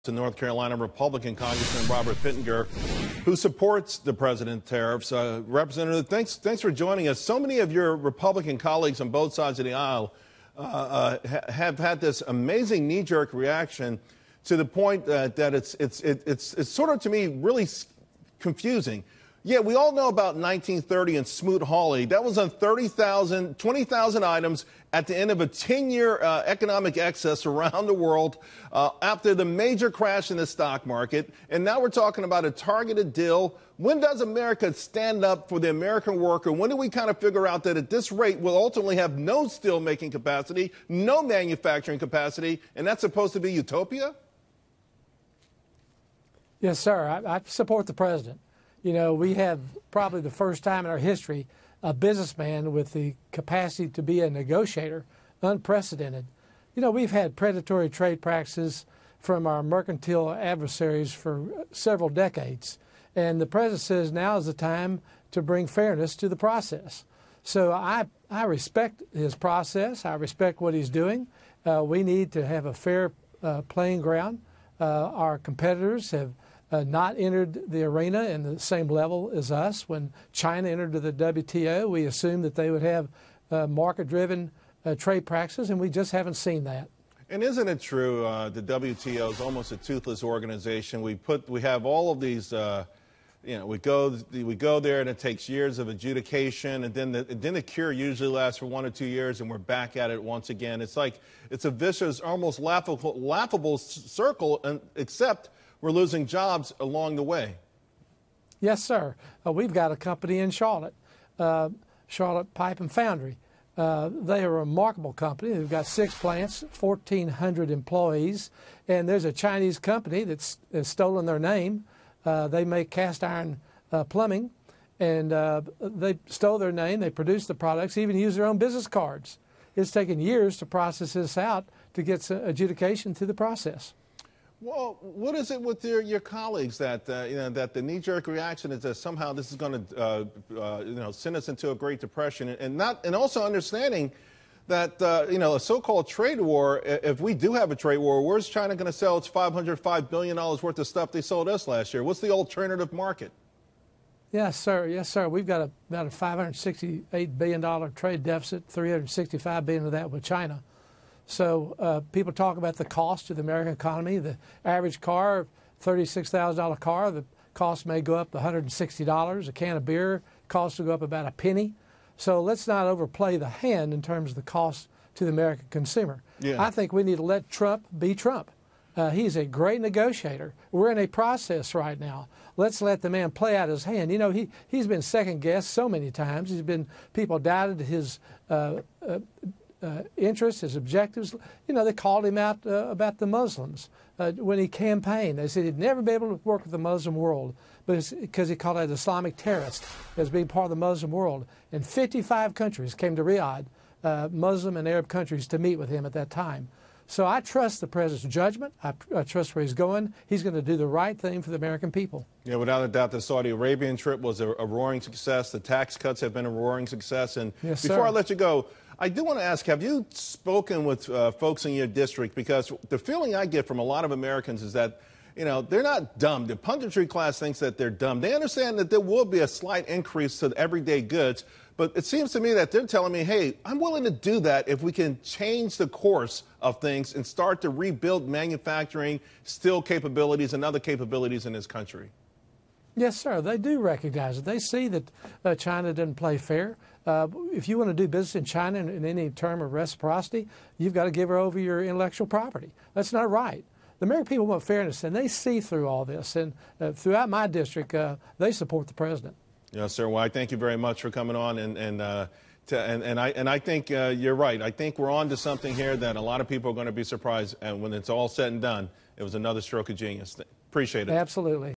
to North Carolina Republican Congressman Robert Pittenger, who supports the president's tariffs. Representative, thanks for joining us. So many of your Republican colleagues on both sides of the aisle have had this amazing knee-jerk reaction to the point that it's sort of, to me, really confusing. Yeah, we all know about 1930 and Smoot-Hawley. That was on 20,000 items at the end of a 10-year economic excess around the world after the major crash in the stock market. And now we're talking about a targeted deal. When does America stand up for the American worker? When do we kind of figure out that at this rate we'll ultimately have no steel-making capacity, no manufacturing capacity, and that's supposed to be utopia? Yes, sir. I support the president. You know, we have probably the first time in our history a businessman with the capacity to be a negotiator, unprecedented. You know, we've had predatory trade practices from our mercantile adversaries for several decades, and the president says now is the time to bring fairness to the process. So I respect his process. I respect what he's doing. We need to have a fair playing ground. Our competitors have not entered the arena in the same level as us. When China entered the WTO, we assumed that they would have market-driven trade practices, and we just haven't seen that. And isn't it true the WTO is almost a toothless organization? We have all of these, we go there and it takes years of adjudication, and then the cure usually lasts for 1 or 2 years, and we're back at it once again. It's like it's a vicious, almost laughable circle, except we're losing jobs along the way. Yes, sir. We've got a company in Charlotte, Charlotte Pipe and Foundry. They are a remarkable company. They've got 6 plants, 1,400 employees, and there's a Chinese company that's stolen their name. They make cast iron plumbing, and they stole their name. They produce the products, even use their own business cards. It's taken years to process this out to get adjudication through the process. Well, what is it with your colleagues that that the knee-jerk reaction is that somehow this is going to send us into a Great Depression, and also understanding that a so-called trade war. If we do have a trade war, where's China going to sell its $505 billion worth of stuff they sold us last year? What's the alternative market? Yes, sir. Yes, sir. We've got about a $568 billion trade deficit, $365 billion of that with China. So people talk about the cost to the American economy. The average car, $36,000 car, the cost may go up to $160. A can of beer costs will go up about a penny. So let's not overplay the hand in terms of the cost to the American consumer. Yeah. I think we need to let Trump be Trump. He's a great negotiator. We're in a process right now. Let's let the man play out his hand. You know, he's been second-guessed so many times. People doubted his interests, his objectives. You know, they called him out about the Muslims when he campaigned. They said he'd never be able to work with the Muslim world, but it's because he called out Islamic terrorists as being part of the Muslim world. And 55 countries came to Riyadh, Muslim and Arab countries, to meet with him at that time. So I trust the president's judgment. I trust where he's going. He's going to do the right thing for the American people. Yeah, without a doubt, the Saudi Arabian trip was a roaring success. The tax cuts have been a roaring success. And yes, before sir. I let you go, I do want to ask, have you spoken with folks in your district? Because the feeling I get from a lot of Americans is that, they're not dumb. The punditry class thinks that they're dumb. They understand that there will be a slight increase to everyday goods, but it seems to me that they're telling me, hey, I'm willing to do that if we can change the course of things and start to rebuild manufacturing, steel capabilities, and other capabilities in this country. Yes, sir. They do recognize it. They see that China doesn't play fair. If you want to do business in China in any term of reciprocity, you've got to give her over your intellectual property. That's not right. The American people want fairness, and they see through all this. And throughout my district, they support the president. Yes, sir. Well, I thank you very much for coming on, and I think you're right. I think we're on to something here that a lot of people are going to be surprised, and when it's all said and done, it was another stroke of genius. Appreciate it. Absolutely.